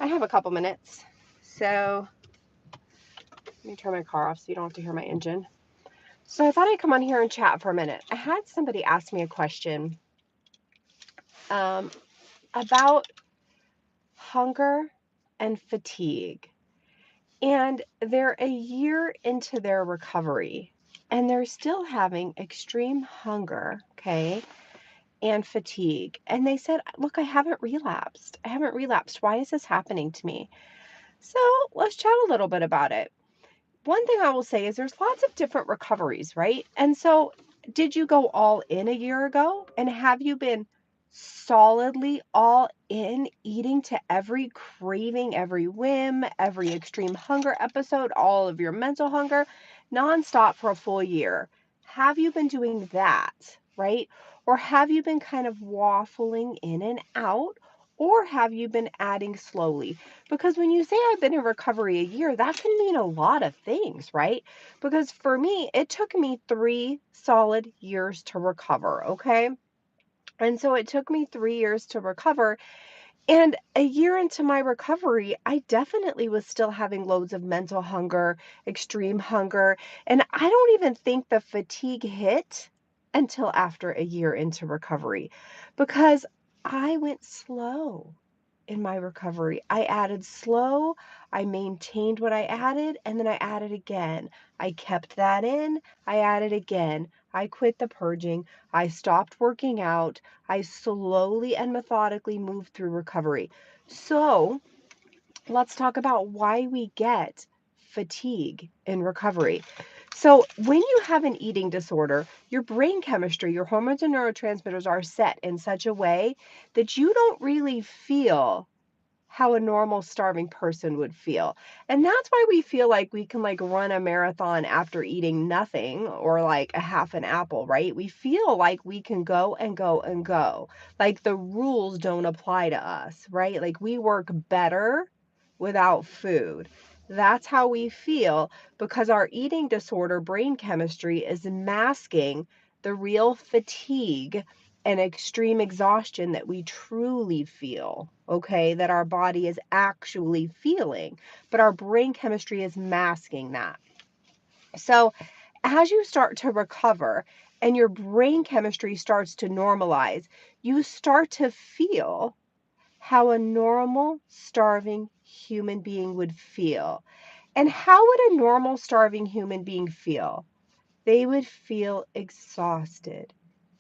I have a couple minutes. So let me turn my car off so you don't have to hear my engine. So I thought I'd come on here and chat for a minute. I had somebody ask me a question about hunger and fatigue. And they're a year into their recovery and they're still having extreme hunger, okay, and fatigue. And they said, look, I haven't relapsed. I haven't relapsed. Why is this happening to me? So let's chat a little bit about it. One thing I will say is there's lots of different recoveries, right? And so did you go all in a year ago? And have you been solidly all in, eating to every craving, every whim, every extreme hunger episode, all of your mental hunger, nonstop for a full year? Have you been doing that, right? Or have you been kind of waffling in and out? Or have you been adding slowly? Because when you say I've been in recovery a year, that can mean a lot of things, right? Because for me, it took me 3 solid years to recover, okay? And so it took me 3 years to recover. And a year into my recovery, I definitely was still having loads of mental hunger, extreme hunger. And I don't even think the fatigue hit until after a year into recovery because I went slow in my recovery. I added slow, I maintained what I added, and then I added again. I kept that in, I added again. I quit the purging, I stopped working out, I slowly and methodically moved through recovery. So let's talk about why we get fatigue in recovery. So, when you have an eating disorder, your brain chemistry, your hormones and neurotransmitters are set in such a way that you don't really feel how a normal starving person would feel. And that's why we feel like we can run a marathon after eating nothing or like a half an apple, right? We feel like we can go and go and go. Like the rules don't apply to us, right? Like we work better without food. That's how we feel because our eating disorder brain chemistry is masking the real fatigue and extreme exhaustion that we truly feel, okay, that our body is actually feeling, but our brain chemistry is masking that. So, as you start to recover and your brain chemistry starts to normalize, you start to feel how a normal, starving human being would feel. And how would a normal, starving human being feel? They would feel exhausted.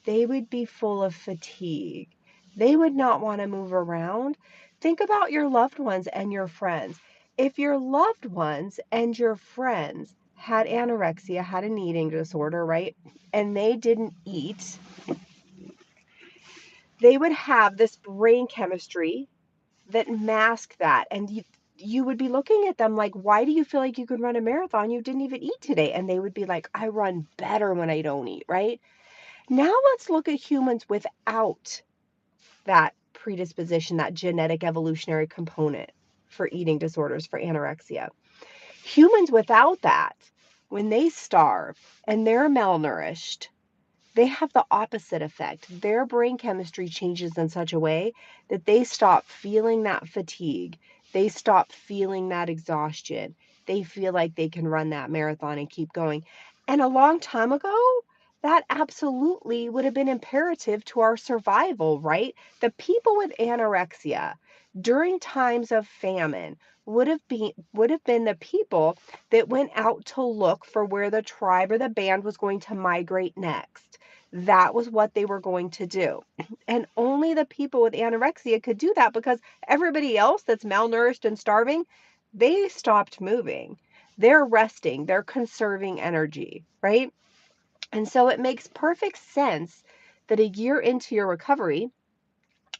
They would be full of fatigue. They would not want to move around. Think about your loved ones and your friends. If your loved ones and your friends had anorexia, had an eating disorder, right? And they didn't eat, they would have this brain chemistry that masked that. And you would be looking at them like, why do you feel like you could run a marathon? You didn't even eat today. And they would be like, I run better when I don't eat, right? Now let's look at humans without that predisposition, that genetic evolutionary component for eating disorders, for anorexia. Humans without that, when they starve and they're malnourished, they have the opposite effect. Their brain chemistry changes in such a way that they stop feeling that fatigue. They stop feeling that exhaustion. They feel like they can run that marathon and keep going. And a long time ago, that absolutely would have been imperative to our survival, right? The people with anorexia during times of famine would have been the people that went out to look for where the tribe or the band was going to migrate next. That was what they were going to do. And only the people with anorexia could do that because everybody else that's malnourished and starving, they stopped moving. They're resting, they're conserving energy, right? And so it makes perfect sense that a year into your recovery,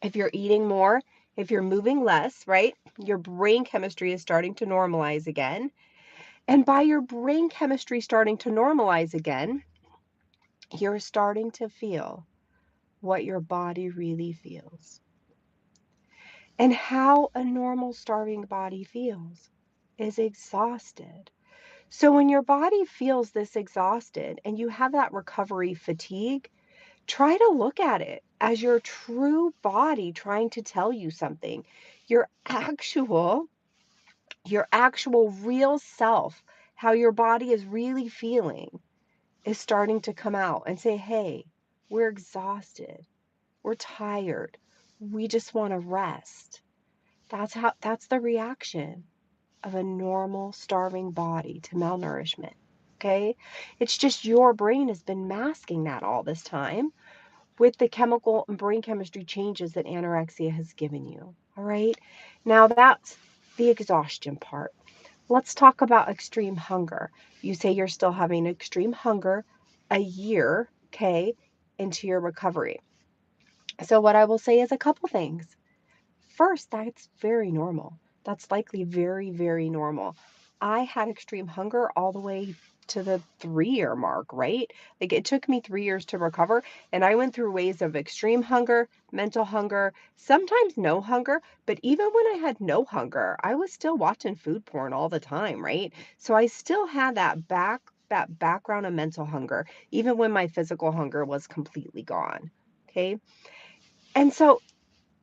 if you're eating more, if you're moving less, right? Your brain chemistry is starting to normalize again. And by your brain chemistry starting to normalize again, you're starting to feel what your body really feels and how a normal starving body feels is exhausted. So when your body feels this exhausted and you have that recovery fatigue, try to look at it as your true body trying to tell you something. Your actual real self, how your body is really feeling, is starting to come out and say, hey, we're exhausted. We're tired. We just want to rest. That's the reaction of a normal starving body to malnourishment. Okay? It's just your brain has been masking that all this time with the chemical and brain chemistry changes that anorexia has given you. All right? Now that's the exhaustion part. Let's talk about extreme hunger. You say you're still having extreme hunger a year, okay, into your recovery. So what I will say is a couple things. First, that's very normal. That's likely very, very normal. I had extreme hunger all the way to the 3-year mark, right? Like it took me 3 years to recover, and I went through waves of extreme hunger, mental hunger, sometimes no hunger, but even when I had no hunger, I was still watching food porn all the time, right? So I still had that background of mental hunger, even when my physical hunger was completely gone. Okay? And so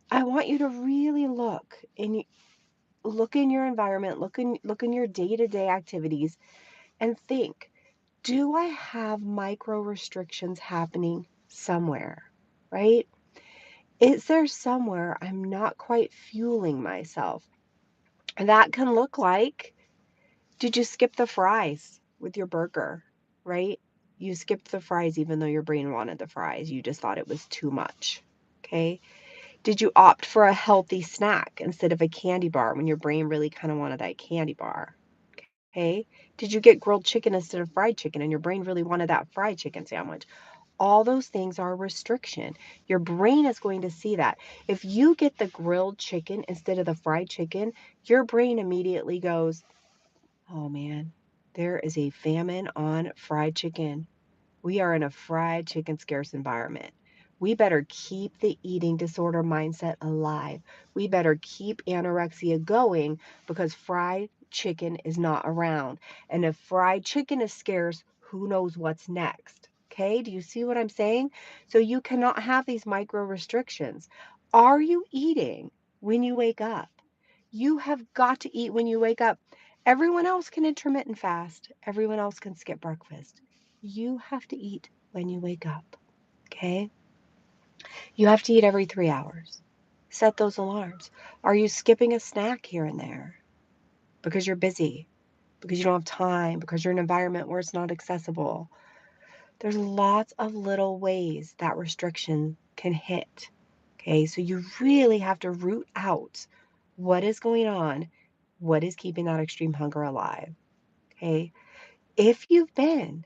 I want you to really look in your environment, look in your day-to-day activities and think, do I have micro restrictions happening somewhere? Right? Is there somewhere I'm not quite fueling myself? And that can look like, did you skip the fries with your burger? Right? You skipped the fries even though your brain wanted the fries. You just thought it was too much. Okay? Did you opt for a healthy snack instead of a candy bar when your brain really kind of wanted that candy bar? Okay. Did you get grilled chicken instead of fried chicken and your brain really wanted that fried chicken sandwich? All those things are restriction. Your brain is going to see that. If you get the grilled chicken instead of the fried chicken, your brain immediately goes, oh man, there is a famine on fried chicken. We are in a fried chicken scarce environment. We better keep the eating disorder mindset alive. We better keep anorexia going because fried chicken is not around. And if fried chicken is scarce, who knows what's next? Okay, do you see what I'm saying? So you cannot have these micro restrictions. Are you eating when you wake up? You have got to eat when you wake up. Everyone else can intermittent fast. Everyone else can skip breakfast. You have to eat when you wake up, okay? You have to eat every 3 hours. Set those alarms. Are you skipping a snack here and there because you're busy, because you don't have time, because you're in an environment where it's not accessible? There's lots of little ways that restriction can hit, okay? So you really have to root out what is going on, what is keeping that extreme hunger alive, okay? If you've been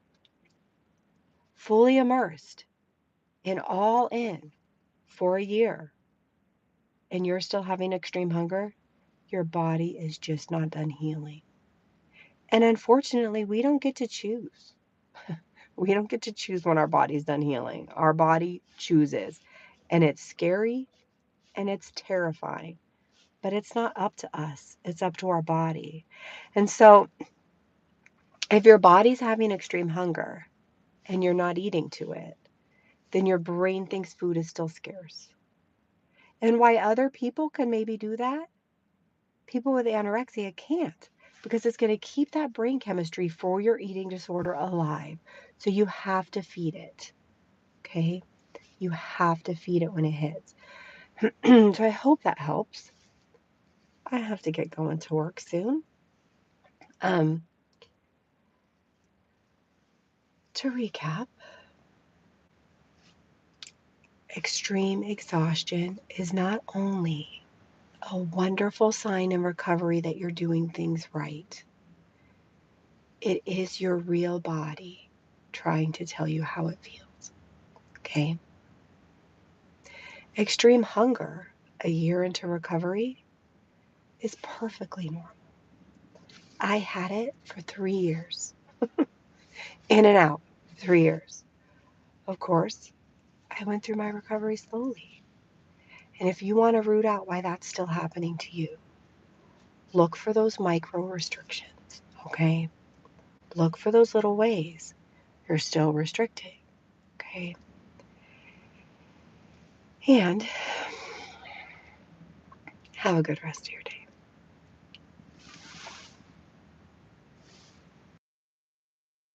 fully immersed in all in for a year and you're still having extreme hunger, your body is just not done healing. And unfortunately, we don't get to choose. We don't get to choose when our body's done healing. Our body chooses. And it's scary and it's terrifying. But it's not up to us. It's up to our body. And so if your body's having extreme hunger and you're not eating to it, then your brain thinks food is still scarce. And why other people can maybe do that, people with anorexia can't, because it's going to keep that brain chemistry for your eating disorder alive. So you have to feed it. Okay? You have to feed it when it hits. So I hope that helps. I have to get going to work soon. To recap, extreme exhaustion is not only a wonderful sign in recovery that you're doing things right, it is your real body trying to tell you how it feels. Okay? Extreme hunger a year into recovery is perfectly normal. I had it for 3 years, in and out, 3 years. Of course, I went through my recovery slowly. And if you want to root out why that's still happening to you, look for those micro restrictions, okay? Look for those little ways you're still restricting, okay? And Have a good rest of your day.